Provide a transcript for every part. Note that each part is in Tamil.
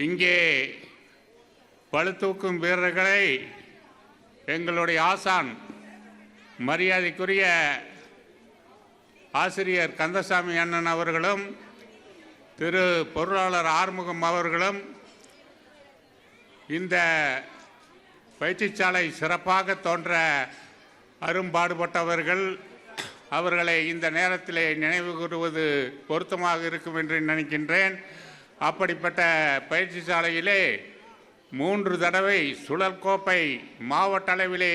இங்கே பளுதூக்கும் வீரர்களை எங்களுடைய ஆசான் மரியாதைக்குரிய ஆசிரியர் கந்தசாமி அண்ணன் அவர்களும் திரு பொருளாளர் ஆறுமுகம் அவர்களும் இந்த பயிற்சிச்சாலை சிறப்பாக தோன்ற அரும்பாடுபட்டவர்கள். அவர்களை இந்த நேரத்திலே நினைவு கூறுவது பொருத்தமாக இருக்கும் என்று நினைக்கின்றேன். அப்படிப்பட்ட பயிற்சி சாலையிலே 3 தடவை சுழல் கோப்பை மாவட்ட அளவிலே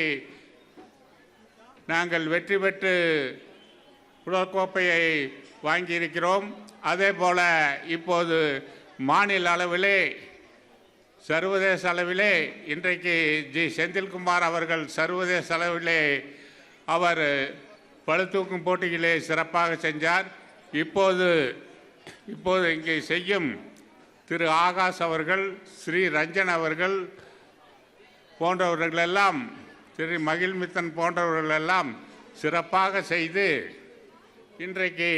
நாங்கள் வெற்றி பெற்று சுழல் கோப்பையை வாங்கியிருக்கிறோம். அதே போல இப்போது மாநில அளவிலே சர்வதேச அளவிலே இன்றைக்கு ஜி செந்தில்குமார் அவர்கள் சர்வதேச அளவிலே அவர் பளுதூக்கும் போட்டியிலே சிறப்பாக செஞ்சார். இப்போது இங்கே செய்யும் திரு ஆகாஷ் அவர்கள், ஸ்ரீ ரஞ்சன் அவர்கள் போன்றவர்களெல்லாம், திரு மகிழ்மித்தன் போன்றவர்களெல்லாம் சிறப்பாக செய்து இன்றைக்கு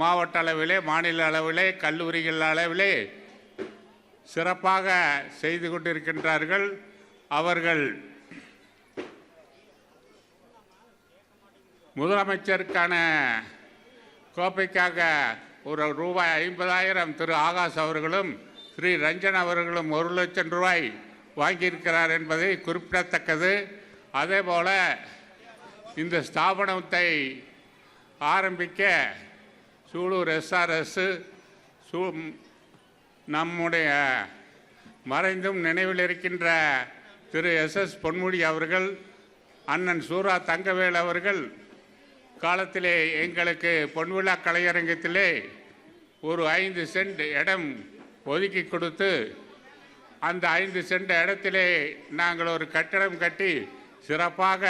மாவட்ட அளவிலே, மாநில அளவிலே, கல்லூரிகள் அளவிலே சிறப்பாக செய்து கொண்டிருக்கின்றார்கள். அவர்கள் முதலமைச்சருக்கான கோப்பைக்காக ஒரு ரூபாய் 50,000 திரு ஆகாஷ் அவர்களும் ஸ்ரீ ரஞ்சன் அவர்களும் 1,00,000 ரூபாய் வாங்கியிருக்கிறார் என்பதை குறிப்பிடத்தக்கது. அதே போல இந்த ஸ்தாபனத்தை ஆரம்பிக்க சூலூர் SRS நம்முடைய மறைந்தும் நினைவில் இருக்கின்ற திரு SS பொன்முடி அவர்கள், அண்ணன் சூரா தங்கவேல் அவர்கள் காலத்திலே எங்களுக்கு பொன்விழா கலையரங்கத்திலே ஒரு 5 சென்ட் இடம் ஒதுக்கி கொடுத்து அந்த 5 சென்ட் இடத்திலே நாங்கள் ஒரு கட்டடம் கட்டி சிறப்பாக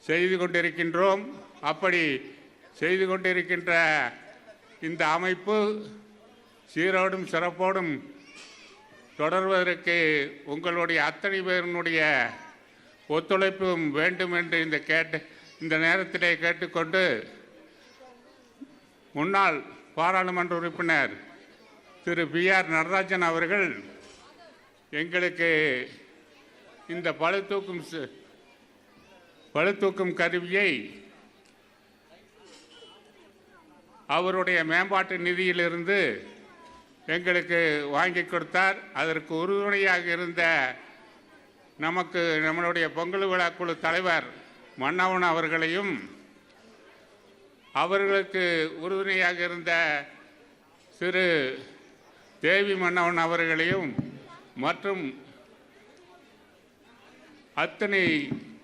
செய்து கொண்டிருக்கின்றோம். அப்படி செய்து கொண்டிருக்கின்ற இந்த அமைப்பு சீரோடும் சிறப்போடும் தொடர்வதற்கு உங்களுடைய அத்தனை பேரினுடைய ஒத்துழைப்பும் வேண்டும் என்று இந்த நேரத்திலே கேட்டுக்கொண்டு, முன்னாள் பாராளுமன்ற உறுப்பினர் திரு BR நடராஜன் அவர்கள் எங்களுக்கு இந்த பளுதூக்கும் கருவியை அவருடைய மேம்பாட்டு நிதியிலிருந்து எங்களுக்கு வாங்கி கொடுத்தார். அதற்கு உறுதுணையாக இருந்த நம்மளுடைய பொங்கல் விழா குழு தலைவர் மன்னவன் அவர்களையும், அவர்களுக்கு உறுதுணையாக இருந்த திரு தேவி மன்னவன் அவர்களையும் மற்றும் அத்தனை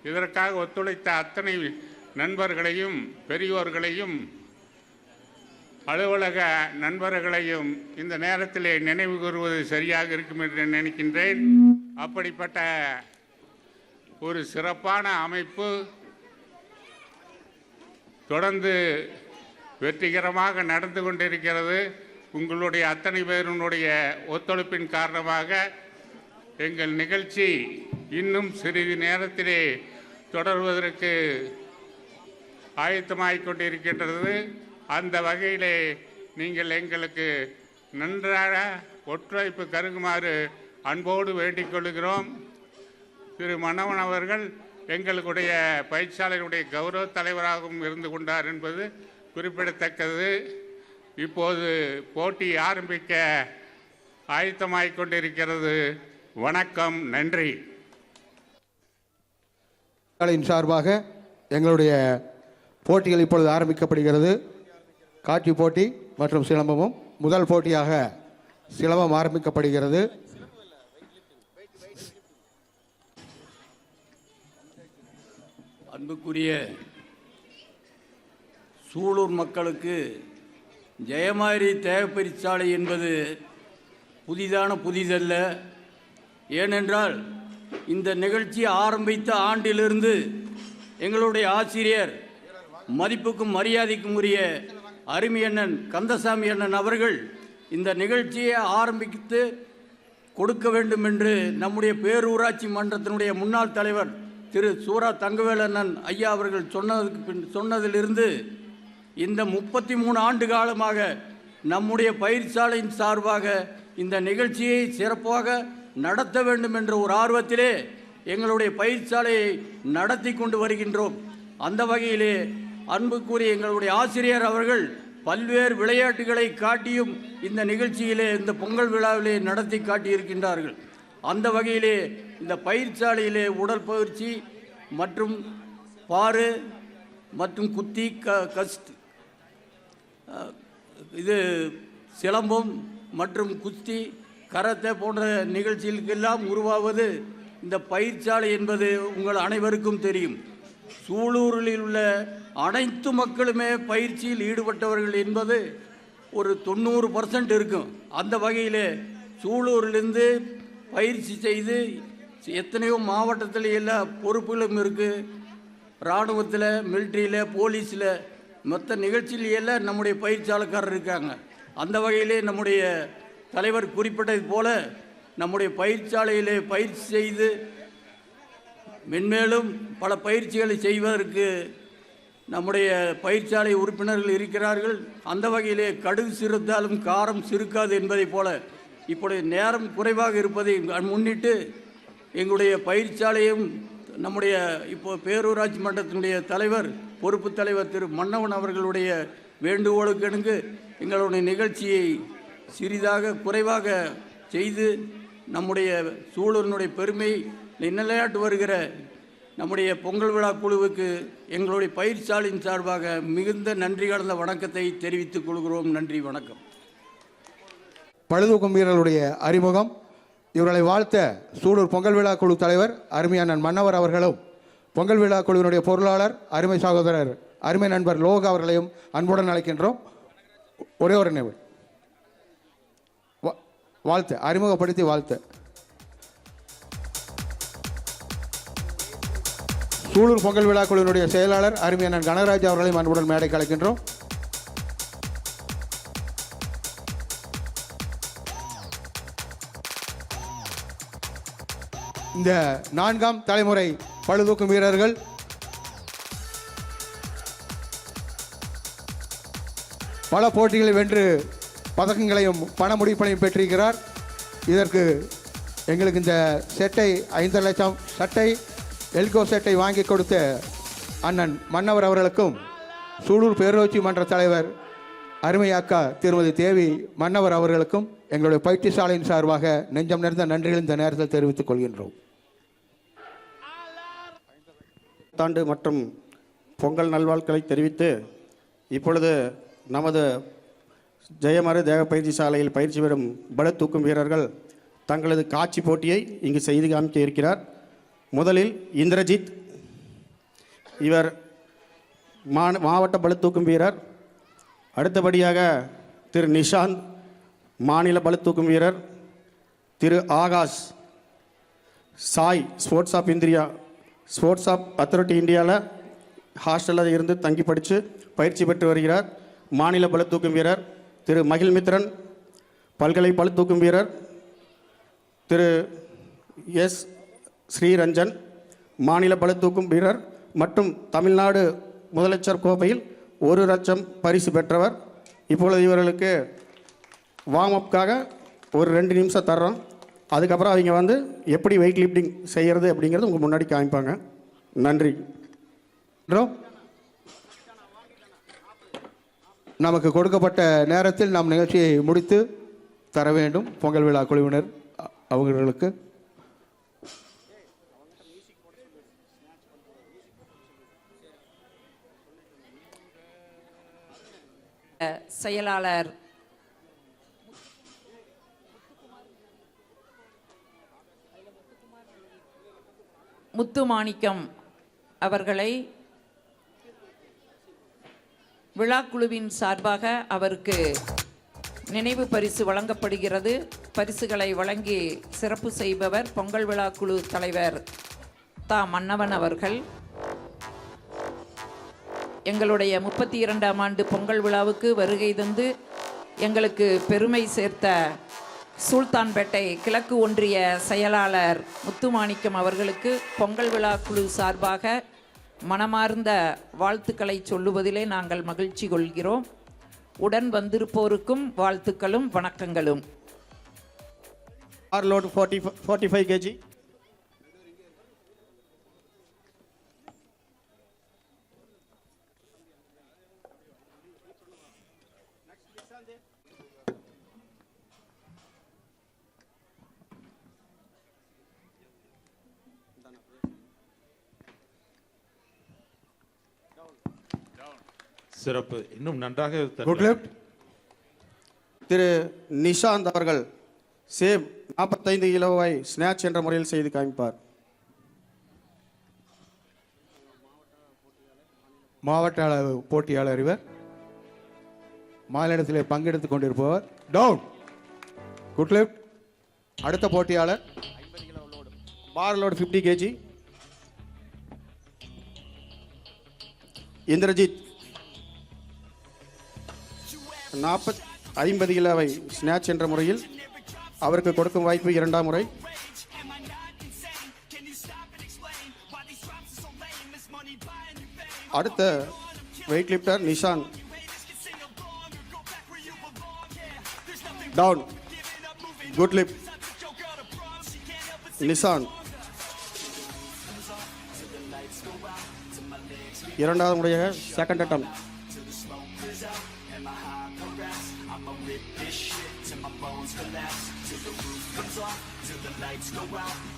இதற்காக ஒத்துழைத்த அத்தனை நண்பர்களையும், பெரியோர்களையும், அலுவலக நண்பர்களையும் இந்த நேரத்திலே நினைவு கூறுவது சரியாக இருக்கும் என்று நினைக்கின்றேன். அப்படிப்பட்ட ஒரு சிறப்பான அமைப்பு தொடர்ந்து வெற்றிகரமாக நடந்து கொண்டிருக்கிறது. உங்களுடைய அத்தனை பேருடைய ஒத்துழைப்பின் காரணமாக எங்கள் நிகழ்ச்சி இன்னும் சிறிது நேரத்திலே தொடர்வதற்கு ஆயத்தமாகிக் கொண்டிருக்கின்றது. அந்த வகையிலே நீங்கள் எங்களுக்கு நன்றாக ஒத்துழைப்பு கருகுமாறு அன்போடு வேண்டிக் கொள்கிறோம். திரு மன்னவன் அவர்கள் எங்களுடைய பயிற்சியாளர்களுடைய கௌரவ தலைவராகவும் இருந்து கொண்டார் என்பது குறிப்பிடத்தக்கது. இப்போது போட்டி ஆரம்பிக்க ஆயத்தமாகிக் கொண்டிருக்கிறது. வணக்கம், நன்றி. சார்பாக எங்களுடைய போட்டிகள் இப்பொழுது ஆரம்பிக்கப்படுகிறது. காட்சி போட்டி மற்றும் சிலம்பமும். முதல் போட்டியாக சிலம்பம் ஆரம்பிக்கப்படுகிறது. அன்புக்குரிய சூலூர் மக்களுக்கு ஜெயமாரி தேவப்பரிச்சாலை என்பது புதிதல்ல. ஏனென்றால் இந்த நிகழ்ச்சி ஆரம்பித்த ஆண்டிலிருந்து எங்களுடைய ஆசிரியர் மதிப்புக்கும் மரியாதைக்கும் உரிய அருமையண்ணன் கந்தசாமி அண்ணன் அவர்கள் இந்த நிகழ்ச்சியை ஆரம்பித்து கொடுக்க வேண்டும் என்று நம்முடைய பேரூராட்சி மன்றத்தினுடைய முன்னாள் தலைவர் திரு சூரா தங்கவேலண்ணன் ஐயா அவர்கள் சொன்னதிலிருந்து இந்த 33 ஆண்டு காலமாக நம்முடைய பயிற்சாலையின் சார்பாக இந்த நிகழ்ச்சியை சிறப்பாக நடத்த வேண்டும் என்ற ஒரு ஆர்வத்திலே எங்களுடைய பயிற்சாலையை நடத்தி கொண்டு வருகின்றோம். அந்த வகையிலே அன்புக்குரிய எங்களுடைய ஆசிரியர் அவர்கள் பல்வேறு விளையாட்டுகளை காட்டியும் இந்த நிகழ்ச்சியிலே, இந்த பொங்கல் விழாவிலே நடத்தி காட்டியிருக்கின்றார்கள். அந்த வகையிலே இந்த பயிற்சாலையிலே உடற்பயிற்சி மற்றும் பாரு மற்றும் குத்தி கஸ்ட் இது சிலம்பம் மற்றும் குஸ்தி கராத்தே போன்ற நிகழ்ச்சிகளுக்கெல்லாம் உருவாவது இந்த பயிற்சாலை என்பது உங்கள் அனைவருக்கும் தெரியும். சூலூரில் உள்ள அனைத்து மக்களுமே பயிற்சியில் ஈடுபட்டவர்கள் என்பது ஒரு 90% இருக்கும். அந்த வகையில் சூலூரிலிருந்து பயிற்சி செய்து எத்தனையோ மாவட்டத்தில் எல்லா பொறுப்புகளும் இருக்குது. இராணுவத்தில், மிலிட்ரியில், போலீஸில், மற்ற நிகழ்ச்சியில் எல்லாம் நம்முடைய பயிற்சியாளக்காரர் இருக்காங்க. அந்த வகையிலே நம்முடைய தலைவர் குறிப்பிட்டது போல நம்முடைய பயிற்சியாலையிலே பயிற்சி செய்து மென்மேலும் பல பயிற்சிகளை செய்வதற்கு நம்முடைய பயிற்சியாலை உறுப்பினர்கள் இருக்கிறார்கள். அந்த வகையிலே கடுகு சிறுத்தாலும் காரம் சிறுக்காது என்பதைப் போல இப்பொழுது நேரம் குறைவாக இருப்பதை முன்னிட்டு எங்களுடைய பயிற்சியாலையும் நம்முடைய இப்போ பேரூராட்சி மன்றத்தினுடைய தலைவர், பொறுப்பு தலைவர் திரு மன்னவன் அவர்களுடைய வேண்டுகோளுக்கு எங்களுடைய நிகழ்ச்சியை சிறிதாக குறைவாக செய்து நம்முடைய சூழலினுடைய பெருமை நிலைநாட்டு வருகிற நம்முடைய பொங்கல் விழா குழுவுக்கு எங்களுடைய பயிற்சியாலையின் சார்பாக மிகுந்த நன்றி கலந்த வணக்கத்தை தெரிவித்துக் கொள்கிறோம். நன்றி, வணக்கம். பளுதூக்கும் வீரர்களுடைய அறிமுகம். இவர்களை வாழ்த்த சூலூர் பொங்கல் விழா குழு தலைவர் அருமையான மன்னவர் அவர்களும், பொங்கல் விழா குழுவினுடைய பொருளாளர் அருமை சகோதரர் அருமை நண்பர் லோக அவர்களையும் அன்புடன் அழைக்கின்றோம். ஒரே ஒரு நினைவு வாழ்த்து, அறிமுகப்படுத்தி வாழ்த்து. சூலூர் பொங்கல் விழா குழுவினுடைய செயலாளர் அருமையான கனகராஜ் அவர்களையும் அன்புடன் மேடைக்கு அழைக்கின்றோம். இந்த 4ஆம் தலைமுறை பளுதூக்கும் வீரர்கள் பல போட்டிகளை வென்று பதக்கங்களையும் பண முடிப்பனையும் பெற்றிருக்கிறார். இதற்கு எங்களுக்கு இந்த செட்டை 5 லட்சம் சட்டை எல்கோ செட்டை வாங்கி கொடுத்த அண்ணன் மன்னவர் அவர்களுக்கும், சூலூர் பேரூராட்சி மன்ற தலைவர் அருமை அக்கா திருமதி தேவி மன்னவர் அவர்களுக்கும் எங்களுடைய பயிற்சிசாலையின் சார்பாக நெஞ்சம் நிறைந்த நன்றிகள் இந்த நேரத்தில் தெரிவித்துக் கொள்கின்றோம். புத்தாண்டு மற்றும் பொங்கல் நல்வாழ்த்துக்களை தெரிவித்து இப்பொழுது நமது ஜெயமரு தேவ பயிற்சி சாலையில் பயிற்சி பெறும் பளு தூக்கும் வீரர்கள் தங்களது காட்சி போட்டியை இங்கு செய்து காமிக்க இருக்கிறார். முதலில் இந்திரஜித், இவர் மாவட்ட பளு தூக்கும் வீரர். அடுத்தபடியாக திரு நிஷாந்த், மாநில பளு தூக்கும் வீரர். திரு Akash, SAI sports of India, sports of authority இந்தியாவில் ஹாஸ்டலில் இருந்து தங்கி படித்து பயிற்சி பெற்று வருகிறார், மாநில பளு தூக்கும் வீரர். திரு மகிழ்மித்ரன், பல்கலை பளு தூக்கும் வீரர். திரு எஸ் ஸ்ரீரஞ்சன், மாநில பளு தூக்கும் வீரர் மற்றும் தமிழ்நாடு முதலமைச்சர் கோப்பையில் 1 லட்சம் பரிசு பெற்றவர். இப்பொழுது இவர்களுக்கு வார்ம் அப்காக ஒரு 2 நிமிஷம் தர்றோம். அதுக்கப்புறம் அவங்க வந்து எப்படி வெயிட் லிஃப்டிங் செய்கிறது அப்படிங்கிறது உங்கள் முன்னாடி காமிப்பாங்க. நன்றி. நமக்கு கொடுக்கப்பட்ட நேரத்தில் நாம் நிகழ்ச்சியை முடித்து தர வேண்டும். பொங்கல் விழா குழுவினர் அவர்களுக்கு செயலாளர் முத்துமாணிக்கம் அவர்களை விழாக்குழுவின் சார்பாக அவருக்கு நினைவு பரிசு வழங்கப்படுகிறது. பரிசுகளை வழங்கி சிறப்பு செய்பவர் பொங்கல் விழா குழு தலைவர் தா மன்னவன் அவர்கள். எங்களுடைய 32ஆம் ஆண்டு பொங்கல் விழாவுக்கு வருகை தந்து எங்களுக்கு பெருமை சேர்த்த சுல்தான்பேட்டை கிழக்கு ஒன்றிய செயலாளர் முத்துமாணிக்கம் அவர்களுக்கு பொங்கல் விழா குழு சார்பாக மனமார்ந்த வாழ்த்துக்களை சொல்லுவதிலே நாங்கள் மகிழ்ச்சி கொள்கிறோம். உடன் வந்திருப்போருக்கும் வாழ்த்துக்களும் வணக்கங்களும். பார் லோடு 45 kg. சிறப்பு. இன்னும் நன்றாக குட் லெஃப்ட். திரு நிஷாந்த் அவர்கள் சேம் 45 கிலோவை ஸ்நாட்ச் என்ற முறையில் செய்து காமிப்பார். மாவட்ட அளவு போட்டியாளர் இவர். மாநிலத்திலே பங்கெடுத்துக் கொண்டிருப்பவர். டவுன். Good left. அடுத்த போட்டியாளர் பார் லோடு 50 kg. இந்திரஜித் 50 கிலோவை ஸ்நாட்ச் என்ற முறையில் அவருக்கு கொடுக்கும் வாய்ப்பு இரண்டாம் முறை. அடுத்த weight lifter Nishanth. Down. Good lift. Nishanth இரண்டாவது முறையாக second attempt.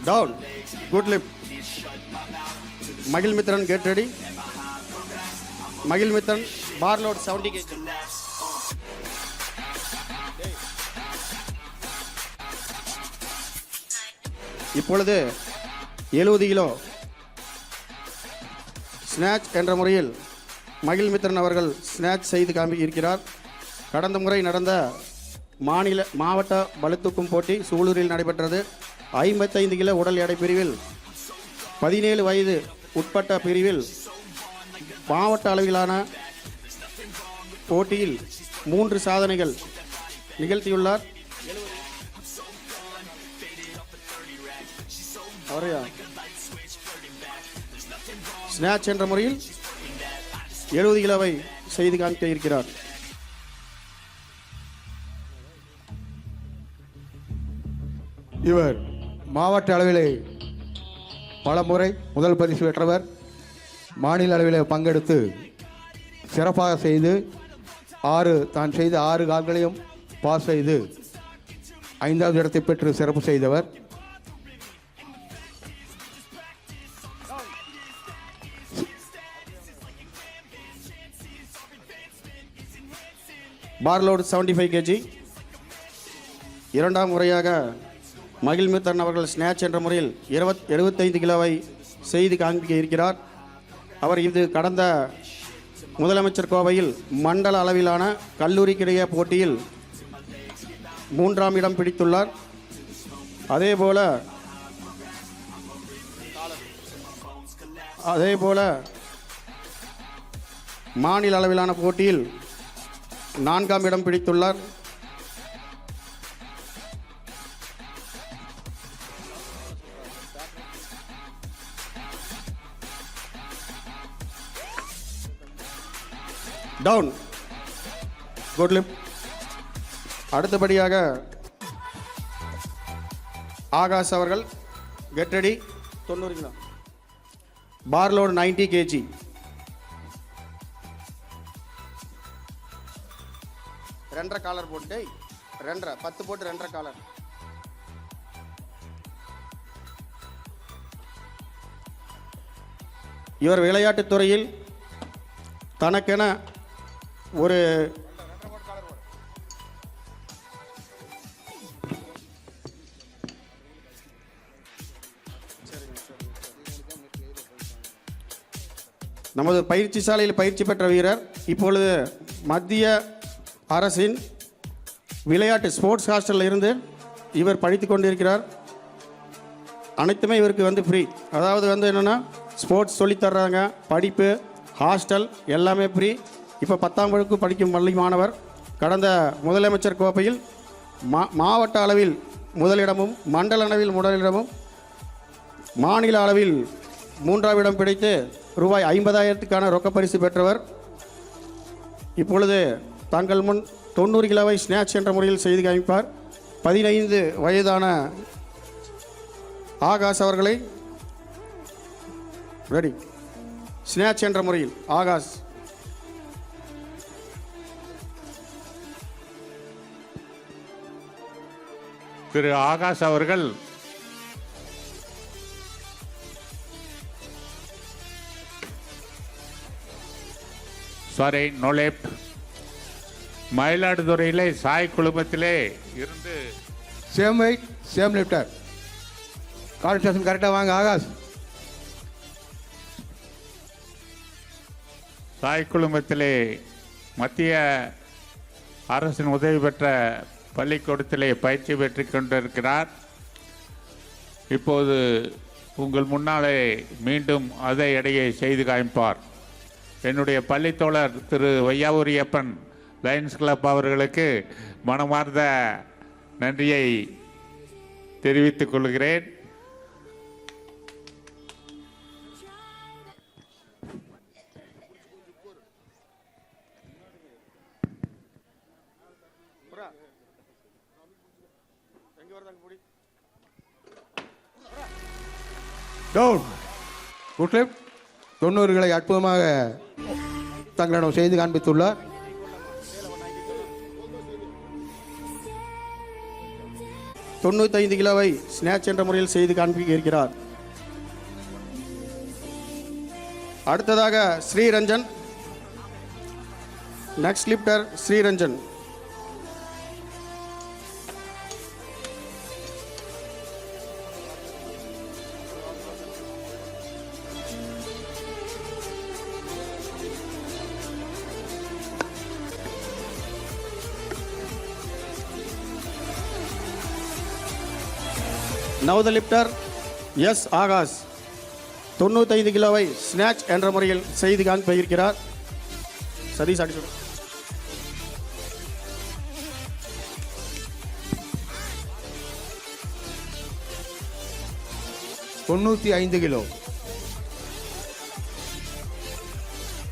Down. Good lift. மகிழ் மித்ரன் கெட் ரெடி. மகிழ் மித்ரன் பார் லோட் 70 kg. இப்பொழுது 70 கிலோ ஸ்நாட்ச் என்ற முறையில் மகிழ் மித்ரன் அவர்கள் ஸ்நாட்ச் செய்து இருக்கிறார். கடந்த முறை நடந்த மாவட்ட பளுதூக்கும் போட்டி சூலூரில் நடைபெற்றது. 55 கிலோ உடல் எடை பிரிவில் 17 வயது உட்பட்ட பிரிவில் மாவட்ட அளவிலான போட்டியில் 3 சாதனைகள் நிகழ்த்தியுள்ளார். ஸ்நாட்ச் என்ற முறையில் 70 கிலோவை செய்து காமிக்க இருக்கிறார். இவர் மாவட்ட அளவிலே பல முறை முதல் பரிசு பெற்றவர். மாநில அளவிலே பங்கெடுத்து சிறப்பாக செய்து தான் செய்த 6 கால்களையும் பாஸ் செய்து 5வது இடத்தை பெற்று சிறப்பு செய்தவர். பார் லோடு 75 kg. இரண்டாம் முறையாக மகிழ் மித்ரன் அவர்கள் ஸ்நாட்ச் என்ற முறையில் 75 கிலோவை செய்து காண்பிக்க இருக்கிறார். அவர் இது கடந்த முதலமைச்சர் கோவையில் மண்டல அளவிலான கல்லூரிக்கிடையே போட்டியில் 3ஆம் இடம் பிடித்துள்ளார். அதேபோல மாநில அளவிலான போட்டியில் 4ஆம் இடம் பிடித்துள்ளார். டவுன். Good lip. அடுத்தபடியாக ஆகாஷ் அவர்கள் கெட் ரெடி. 90 கிலோ பார் லோடு 90 kg. ரெண்டரை காலர் போட்டு 10 போட்டு 2.5 காலர். இவர் விளையாட்டுத் துறையில் தனக்கென ஒரு நமது பயிற்சி சாலையில் பயிற்சி பெற்ற வீரர். இப்பொழுது மத்திய அரசின் விளையாட்டு ஸ்போர்ட்ஸ் ஹாஸ்டலில் இருந்து இவர் படித்து கொண்டிருக்கிறார். அனைத்துமே இவருக்கு ஃப்ரீ. அதாவது என்னென்னா ஸ்போர்ட்ஸ் சொல்லித்தர்றாங்க, படிப்பு, ஹாஸ்டல் எல்லாமே ஃப்ரீ. இப்போ 10ஆம் வகுப்பு படிக்கும் பள்ளி மாணவர். கடந்த முதலமைச்சர் கோப்பையில் மாவட்ட அளவில் முதலிடமும் மண்டல அளவில் முதலிடமும் மாநில அளவில் 3ஆம் இடம் பிடித்து ரூபாய் 50,000க்கான ரொக்க பரிசு பெற்றவர். இப்பொழுது தங்கள் முன் 90 கிலோவை ஸ்நாட்ச் என்ற முறையில் செய்து காமிப்பார். 15 வயதான ஆகாஷ் அவர்களை ரெடி ஸ்நாட்ச் என்ற முறையில் ஆகாஷ். திரு ஆகாஷ் அவர்கள் நோ லெஃப்ட் மயிலாடுதுறையிலே சாய் குழுமத்திலே இருந்து same wait same lift her. Concentration கரெக்டாக வாங்க ஆகாஷ். சாய் குழுமத்திலே மத்திய அரசின் உதவி பெற்ற பள்ளிக்கூடத்திலே பயிற்சி பெற்று கொண்டிருக்கிறார். இப்போது உங்கள் முன்னாலே மீண்டும் அதே எடையை செய்து காமிப்பார். என்னுடைய பள்ளித்தோழர் திரு வையாவூரியப்பன் லயன்ஸ் கிளப் அவர்களுக்கு மனமார்ந்த நன்றியை தெரிவித்துக் கொள்கிறேன். Down good left. 90களை அற்புதமாக தங்களிடம் செய்து காண்பித்துள்ளார். தொண்ணூத்தைந்து கிலோவை ஸ்நாட்ச் என்ற முறையில் செய்து காண்பிக்க இருக்கிறார். அடுத்ததாக Sriranjan. Next lifter Sriranjan. Now the lifter S Akash 95 கிலோவை ஸ்நாட்ச் என்ற முறையில் செய்து காண்பிக்கிறார். சதீஷ் அடி 95 கிலோ.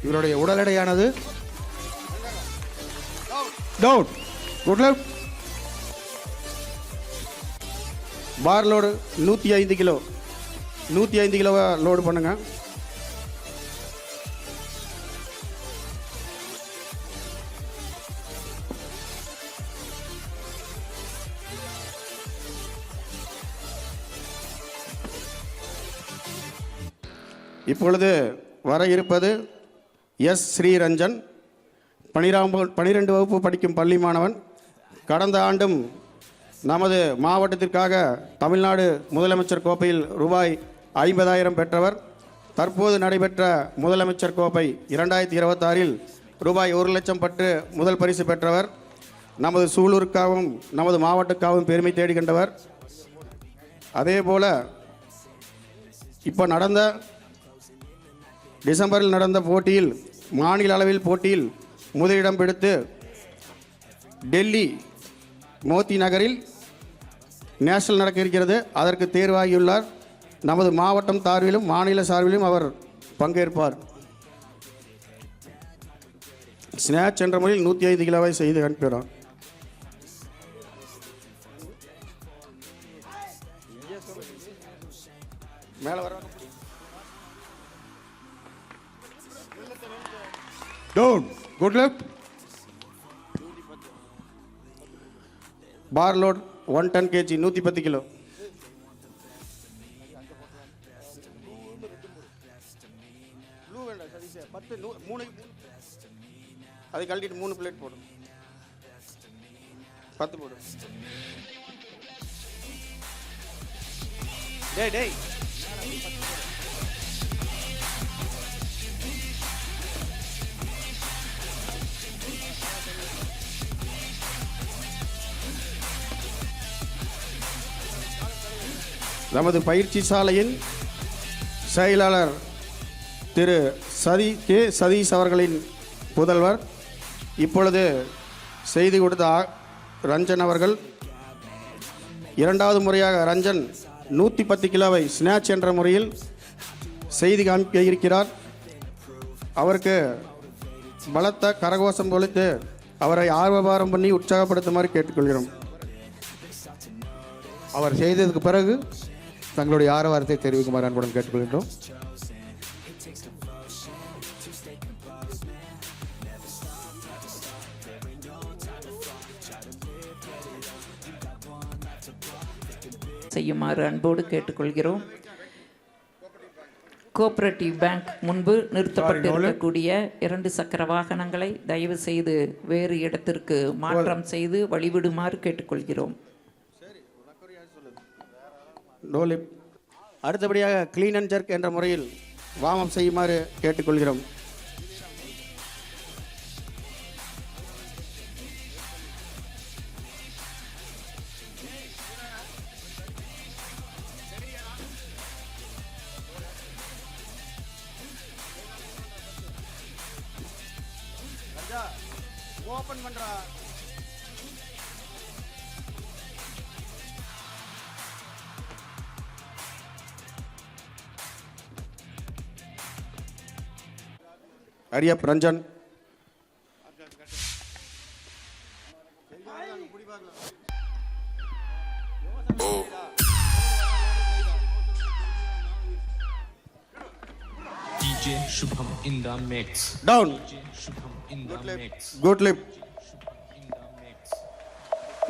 இவருடைய உடல் எடையானது டவுன் குட் லெஃப்ட். பார் லோடு 105 கிலோ. 105 கிலோவை லோடு பண்ணுங்க. இப்பொழுது வர இருப்பது எஸ் ஸ்ரீரஞ்சன். 12 வகுப்பு படிக்கும் பள்ளி மாணவன். கடந்த ஆண்டும் நமது மாவட்டத்திற்காக தமிழ்நாடு முதலமைச்சர் கோப்பையில் ரூபாய் 50,000 பெற்றவர். தற்போது நடைபெற்ற முதலமைச்சர் கோப்பை 2026இல் ரூபாய் 1,00,000 பெற்று முதல் பரிசு பெற்றவர். நமது சூலூருக்காகவும் நமது மாவட்டக்காகவும் பெருமை தேடி கண்டவர். அதேபோல் இப்போ டிசம்பரில் நடந்த போட்டியில் மாநில அளவில் போட்டியில் முதலிடம் பிடித்து டெல்லி மோதி நகரில் நேஷனல் நடக்க இருக்கிறது. அதற்கு தேர்வாகியுள்ளார். நமது மாவட்டம் சார்பிலும் மாநில சார்பிலும் அவர் பங்கேற்பார். ஸ்நாட்ச் என்ற முறையில் 105 கிலோவை செய்து அனுப்பினார். மேலே வர டவுன் குட் லெஃப்ட். பார் லோட் 110 kg 110 கிலோ. அதை கழட்டிட்டு 3 பிளேட் போடும். 10 போடும். டேய் நமது பயிற்சி சாலையின் செயலாளர் திரு சதீஷ் அவர்களின் புதல்வர் இப்பொழுது செய்து கொடுத்த ரஞ்சன் அவர்கள். இரண்டாவது முறையாக ரஞ்சன் 110 கிலோவை ஸ்நாட்ச் என்ற முறையில் செய்து காண்பிக்க இருக்கிறார். அவருக்கு பலத்த கரகோஷம் பொழித்து அவரை ஆர்வபாரம் பண்ணி உற்சாகப்படுத்துமாறு கேட்டுக்கொள்கிறோம். அவர் செய்ததுக்கு பிறகு தங்களுடைய ஆரவாரத்தை தெரிவிக்குமாறு அன்புடன் கேட்டுக்கொள்கின்றோம். செய்யுமாறு அன்போடு கேட்டுக்கொள்கிறோம். கோஆபரேட்டிவ் பேங்க் முன்பு நிறுத்தப்பட்டிருக்கக்கூடிய 2 சக்கர வாகனங்களை தயவு செய்து வேறு இடத்திற்கு மாற்றம் செய்து வழிவிடுமாறு கேட்டுக்கொள்கிறோம். டோலிப். அடுத்தபடியாக க்ளீன் அண்ட் ஜர்க் என்ற முறையில் வார்ம் செய்யுமாறு கேட்டுக்கொள்கிறோம். ஓபன் பண்றா. அரியப் Ranjan. DJ Shubham in the mix. Down. DJ Shubham in the mix. Good lip. In the mix.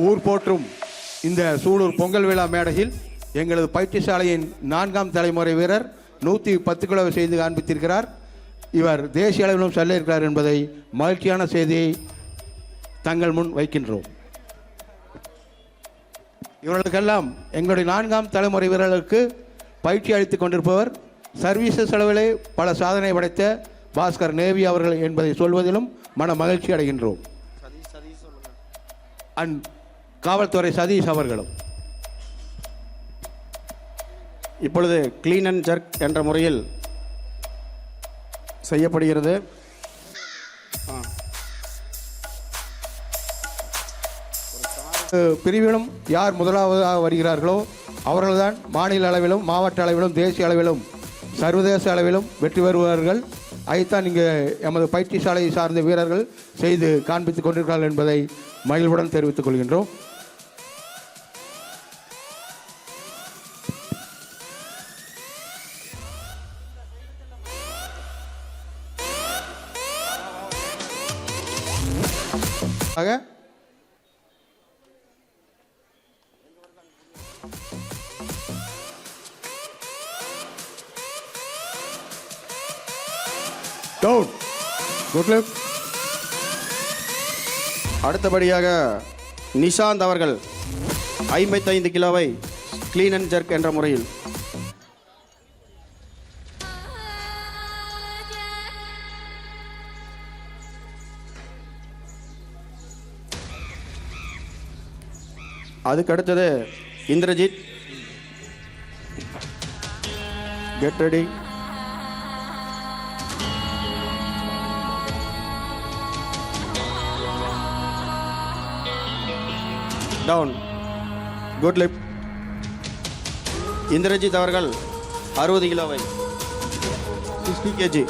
ஊர் போற்றும் இந்த சூலூர் பொங்கல் விழா மேடையில் எங்களது பயிற்சிசாலையின் 4ஆம் தலைமுறை வீரர் 110 கிலோ செய்து காண்பித்திருக்கிறார். இவர் தேசிய அளவிலும் செல்ல இருக்கிறார் என்பதை மகிழ்ச்சியான செய்தியை தங்கள் முன் வைக்கின்றோம். இவர்களுக்கெல்லாம் எங்களுடைய 4ஆம் தலைமுறை வீரர்களுக்கு பயிற்சி அளித்துக் கொண்டிருப்பவர் சர்வீசஸ் அளவிலே பல சாதனை படைத்த பாஸ்கர் நேவி அவர்கள் என்பதை சொல்வதிலும் மன மகிழ்ச்சி அடைகின்றோம். காவல்துறை சதீஷ் அவர்களும். இப்பொழுது க்ளீன் அண்ட் ஜர்க் என்ற முறையில் செய்யப்படுகிறது. பிரிவிலும் யார் முதலாவதாக வருகிறார்களோ அவர்கள்தான் மாநில அளவிலும் மாவட்ட அளவிலும் தேசிய அளவிலும் சர்வதேச அளவிலும் வெற்றி பெறுவார்கள். அதைத்தான் இங்கே எமது பயிற்சிசாலையை சார்ந்த வீரர்கள் செய்து காண்பித்துக் கொண்டிருக்கிறார்கள் என்பதை மகிழ்வுடன் தெரிவித்துக் கொள்கின்றோம். ஆக டவுன். Good luck. அடுத்தபடியாக நிஷாந்த் அவர்கள் 55 கிலோவை க்ளீன் அண்ட் ஜர்க் என்ற முறையில். அதுக்கு அடுத்தது Indrajith. Get ready. Down. Good lift. Indrajith அவர்கள் 60 கிலோவை 60 kg.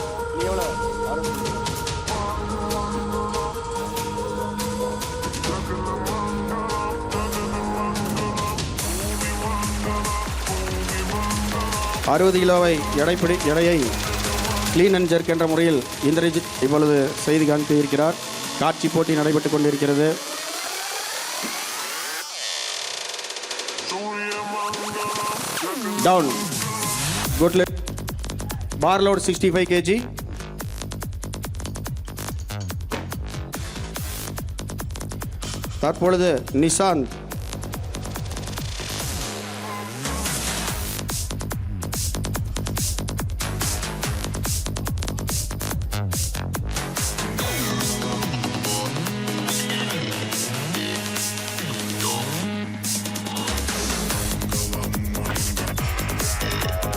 அறுபது கிலோவை எடையை க்ளீன் அண்ட் ஜர்க் என்ற முறையில் இந்திரஜித் இப்பொழுது செய்து காண்பித்து இருக்கிறார். காட்சி போட்டி நடைபெற்றுக் கொண்டிருக்கிறது. Down. Good leg. Bar load 65 kg. தற்பொழுது Nishanth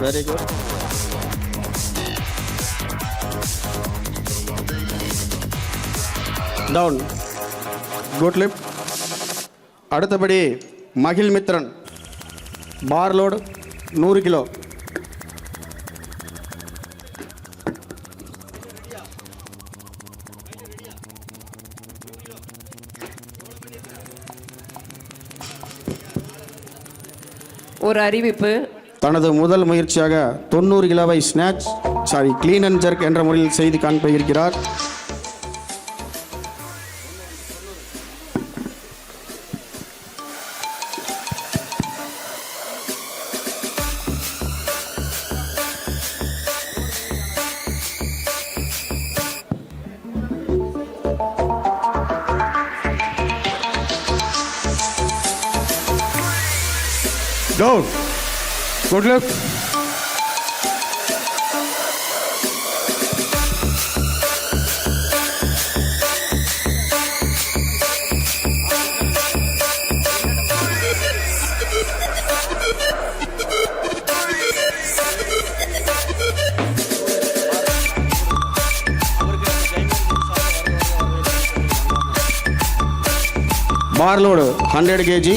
very good. Down. Good lift. அடுத்தபடி மகிழ் மித்ரன். பார் லோடு 100 கிலோ. ஒரு அறிவிப்பு. தனது முதல் முயற்சியாக 90 கிலோவை க்ளீன் அண்ட் ஜெர்க் என்ற முறையில் செய்து காண்ப இருக்கிறார். Down. Good luck. Bar load 100 kg.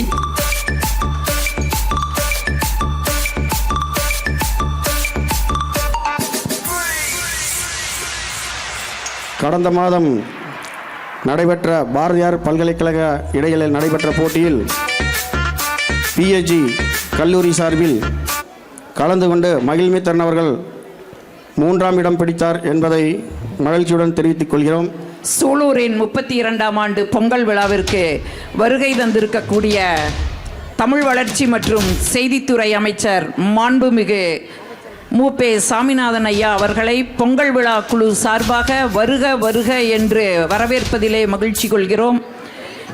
கடந்த மாதம் நடைபெற்ற பாரதியார் பல்கலைக்கழக இடையில் நடைபெற்ற போட்டியில் பிஎஸ்ஜி கல்லூரி சார்பில் கலந்து கொண்டு மகிழ்மித்திரன் அவர்கள் 3ஆம் இடம் பிடித்தார் என்பதை மகிழ்ச்சியுடன் தெரிவித்துக் கொள்கிறோம். சூலூரின் 32ஆம் ஆண்டு பொங்கல் விழாவிற்கு வருகை தந்திருக்கக்கூடிய தமிழ் வளர்ச்சி மற்றும் செய்தித்துறை அமைச்சர் மாண்புமிகு மூப்பே சாமிநாதன் ஐயா அவர்களை பொங்கல் விழா குழு சார்பாக வருக வருக என்று வரவேற்பதிலே மகிழ்ச்சி கொள்கிறோம்.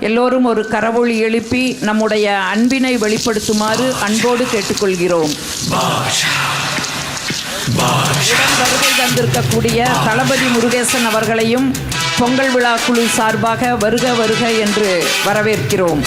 எல்லோரும் ஒரு கரவொலி எழுப்பி நம்முடைய அன்பினை வெளிப்படுத்துமாறு அன்போடு கேட்டுக்கொள்கிறோம். வருகை தந்திருக்கக்கூடிய தளபதி முருகேசன் அவர்களையும் பொங்கல் விழா குழு சார்பாக வருக வருக என்று வரவேற்கிறோம்.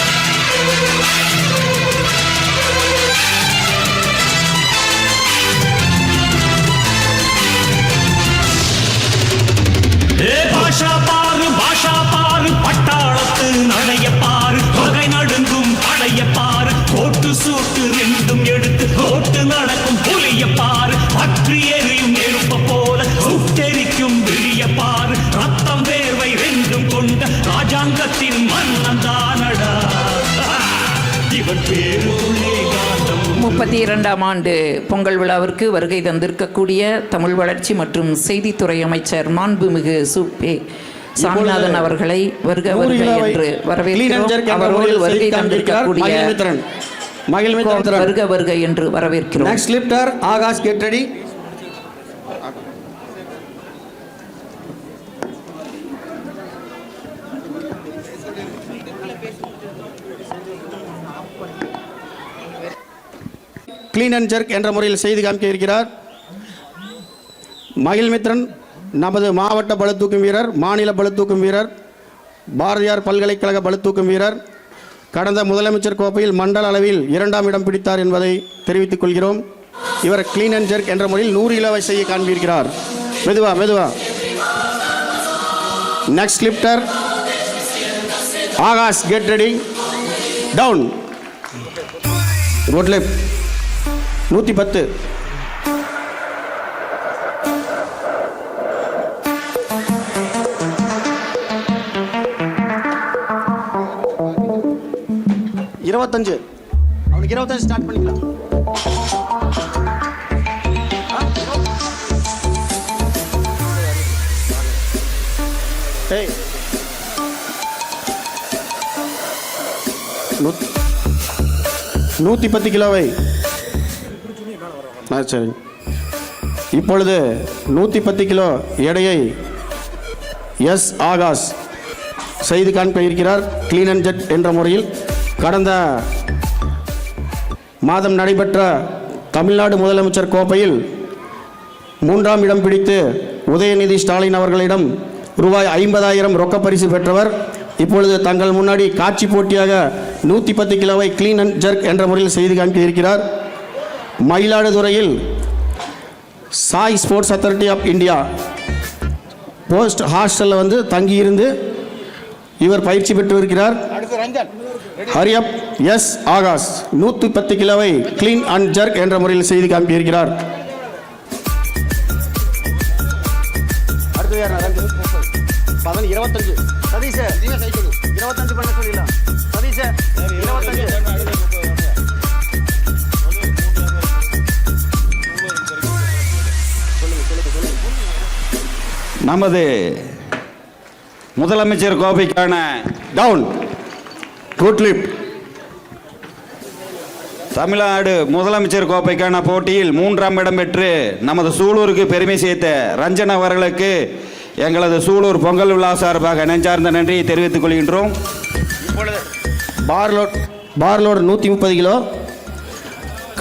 பாஷா பாரு பட்டாளத்து நடைய பாரு தொகை நடுங்கும் படைய பாரு கோட்டு சூட்டு ரெண்டும் எடுத்து கோட்டு நடக்கும் புலிய பாரு பற்றி எரியும் நெருப்ப போல சுட்டெரிக்கும் விழிய பாரு ரத்தம் வேர்வை ரெண்டும் கொண்ட ராஜாங்கத்தின் மன்னன் தானடா இவன் பேருக்குள்ளே 32ஆம் ஆண்டு பொங்கல் விழாவிற்கு வருகை தந்திருக்கக்கூடிய தமிழ் வளர்ச்சி மற்றும் செய்தித்துறை அமைச்சர் மாண்புமிகு சூப்பே சாமிநாதன் அவர்களை வருக வருக என்று வரவேற்கிறோம். அவரோடு வருகை தந்திருக்கக்கூடிய வருக வருக என்று வரவேற்கிறோம். Next lifter Akash get ready. Clean and jerk என்ற முறையில் செய்து காமிக்க இருக்கிறார். மகிழ்மித்ரன் நமது மாவட்ட பளுதூக்கும் வீரர், மாநில பளுதூக்கும் வீரர், பாரதியார் பல்கலைக்கழக பளுதூக்கும் வீரர். கடந்த முதலமைச்சர் கோப்பையில் மண்டல அளவில் 2ஆம் இடம் பிடித்தார் என்பதை தெரிவித்துக் கொள்கிறோம். இவர் கிளீன் அண்ட் ஜெர்க் என்ற முறையில் 100 கிலோவை செய்ய காண்பிக்கிறார். மெதுவா மெதுவா. Next lifter Akash get ready. Down. Good lift 110. அவனுக்கு 25 ஸ்டார்ட் பண்ணிக்கலாம். ஏய் 110 கிலோவை சரி. இப்பொழுது 110 கிலோ எடையை எஸ் ஆகாஷ் செய்து காண்ப இருக்கிறார் கிளீன் அண்ட் ஜெர்க் என்ற முறையில். கடந்த மாதம் நடைபெற்ற தமிழ்நாடு முதலமைச்சர் கோப்பையில் 3ஆம் இடம் பிடித்து உதயநிதி ஸ்டாலின் அவர்களிடம் ரூபாய் 50,000 ரொக்க பரிசு பெற்றவர். இப்பொழுது தங்கள் முன்னாடி காட்சி போட்டியாக 110 கிலோவை கிளீன் அண்ட் ஜெர்க் என்ற முறையில் செய்து காண்ப இருக்கிறார். மயிலாடுதுறையில் SAI sports authority of India post ஹாஸ்டலில் வந்து தங்கியிருந்து இவர் பயிற்சி பெற்று இருக்கிறார். ஹரியப் எஸ் ஆகாஷ் 110 கிலோவை கிளீன் அண்ட் ஜெர்க் என்ற முறையில் செய்து காண்பியிருக்கிறார். அடுத்து 25 சதீஷ் 25 பண்ண சொல்லிடலாம். சதீஷ் 25 நமது முதலமைச்சர் கோப்பைக்கான டவுன் குட் லிப் தமிழ்நாடு முதலமைச்சர் கோப்பைக்கான போட்டியில் 3ஆம் இடம் பெற்று நமது சூலூருக்கு பெருமை சேர்த்த ரஞ்சன் அவர்களுக்கு எங்களது சூலூர் பொங்கல் விழா சார்பாக நெஞ்சார்ந்த நன்றியை தெரிவித்துக் கொள்கின்றோம். பார்லோடு 130 கிலோ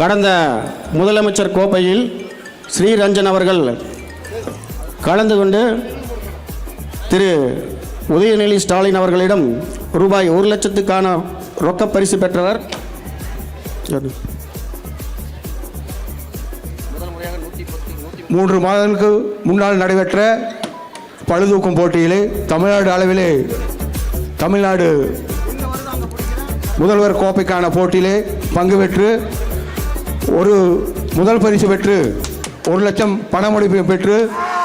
கடந்த முதலமைச்சர் கோப்பையில் ஸ்ரீரஞ்சன் அவர்கள் கலந்து கொண்டு திரு உதயநிதி ஸ்டாலின் அவர்களிடம் ரூபாய் 1 லட்சத்துக்கான ரொக்க பரிசு பெற்றவர். 3 மாதங்களுக்கு முன்னால் நடைபெற்ற பளுதூக்கும் போட்டியிலே தமிழ்நாடு அளவிலே தமிழ்நாடு முதல்வர் கோப்பைக்கான போட்டியிலே பங்கு பெற்று ஒரு முதல் பரிசு பெற்று 1 லட்சம் பணமுடிப்பு பெற்று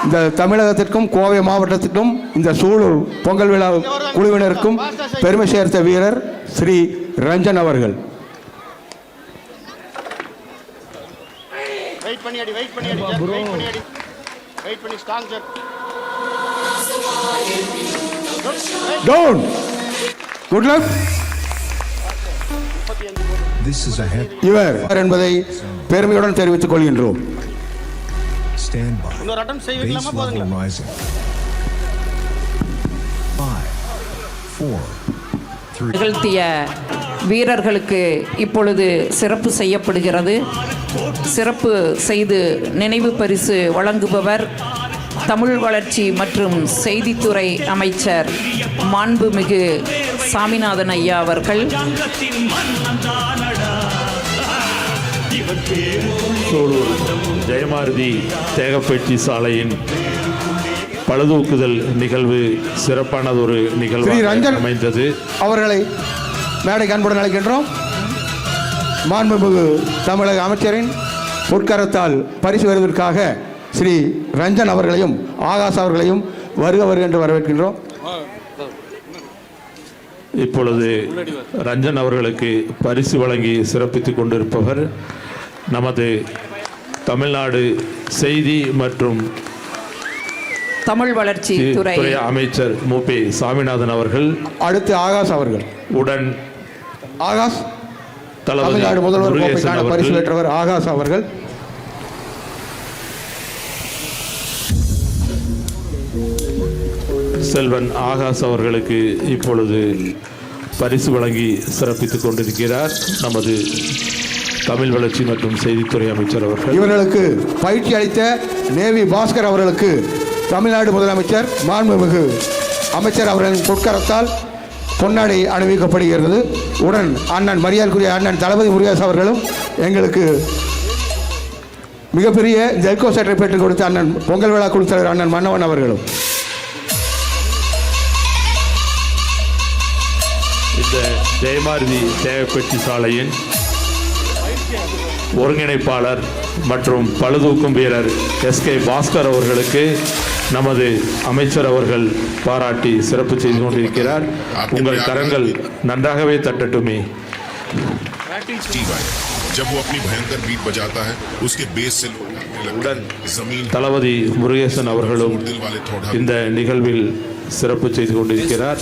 இந்த தமிழகத்திற்கும் கோவை மாவட்டத்திற்கும் இந்த சூலூர் பொங்கல் விழா குழுவினருக்கும் பெருமை சேர்த்த வீரர் ஸ்ரீ ரஞ்சன் அவர்கள். Down. Good luck. This is a head. இவர் என்பதை பெருமையுடன் தெரிவித்துக் கொள்கின்றோம். Stand by. Base level rising. 5, 4, 3. நிகழ்த்திய வீரர்களுக்கு இப்பொழுது சிறப்பு செய்யப்படுகிறது. சிறப்பு செய்து நினைவு பரிசு வழங்குபவர் தமிழ் வளர்ச்சி மற்றும் செய்தித்துறை அமைச்சர் மாண்புமிகு சாமிநாதன் ஐயா அவர்கள். சூலூர் ஜெயமாரதி தேகப்பேட்டி சாலையின் பழுதூக்குதல் நிகழ்வு சிறப்பானதொரு நிகழ்வு அமைந்தது. அவர்களை மேடைக்கு அன்புடன் அழைக்கின்றோம். மாண்புமிகு தமிழக அமைச்சரின் பொற்கரத்தால் பரிசு வருவதற்காக ஸ்ரீ ரஞ்சன் அவர்களையும் ஆகாஷ் அவர்களையும் வருக என்று வரவேற்கின்றோம். இப்பொழுது ரஞ்சன் அவர்களுக்கு பரிசு வழங்கி சிறப்பித்துக் கொண்டிருப்பவர் நமது தமிழ்நாடு செய்தி மற்றும் தமிழ் வளர்ச்சி துறை அமைச்சர் மு.பி. சாமிநாதன் அவர்கள். அடுத்து ஆகாஷ் அவர்கள். உடன் ஆகாஷ் தமிழ்நாடு முதல்வர் கோப்பைக்கான பரிசு பெற்றவர் ஆகாஷ் அவர்கள். செல்வன் ஆகாஷ் அவர்களுக்கு இப்பொழுது பரிசு வழங்கி சிறப்பித்துக் கொண்டிருக்கிறார் நமது தமிழ் வளர்ச்சி மற்றும் செய்தித்துறை அமைச்சர் அவர்கள். இவர்களுக்கு பயிற்சி அளித்த நேவி பாஸ்கர் அவர்களுக்கு தமிழ்நாடு முதலமைச்சர் மாண்புமிகு அமைச்சர் அவர்களின் பொற்கரத்தால் பொன்னாடை அணிவிக்கப்படுகிறது. உடன் அண்ணன் மரியாதைக்குரிய அண்ணன் தளபதி முருகேசன் அவர்களும் எங்களுக்கு மிகப்பெரிய ஜெல்கோ செட்டை பெற்றுக் கொடுத்த அண்ணன் பொங்கல் விழா குழு தலைவர் அண்ணன் மன்னவன் அவர்களும். இந்த ஜெயமாரதி தேகப்பேட்டி சாலையின் ஒருங்கிணைப்பாளர் மற்றும் பளுதூக்கும் வீரர் எஸ்.கே. பாஸ்கர் அவர்களுக்கு நமது அமைச்சர் அவர்கள் பாராட்டி சிறப்பு செய்து கொண்டிருக்கிறார். உங்கள் கரங்கள் நன்றாகவே தட்டட்டுமே. जब वो अपनी भयंकर बीट बजाता है उसके बेस से உடன் தளபதி முருகேசன் அவர்களும் இந்த நிகழ்வில் சிறப்பு செய்து கொண்டிருக்கிறார்.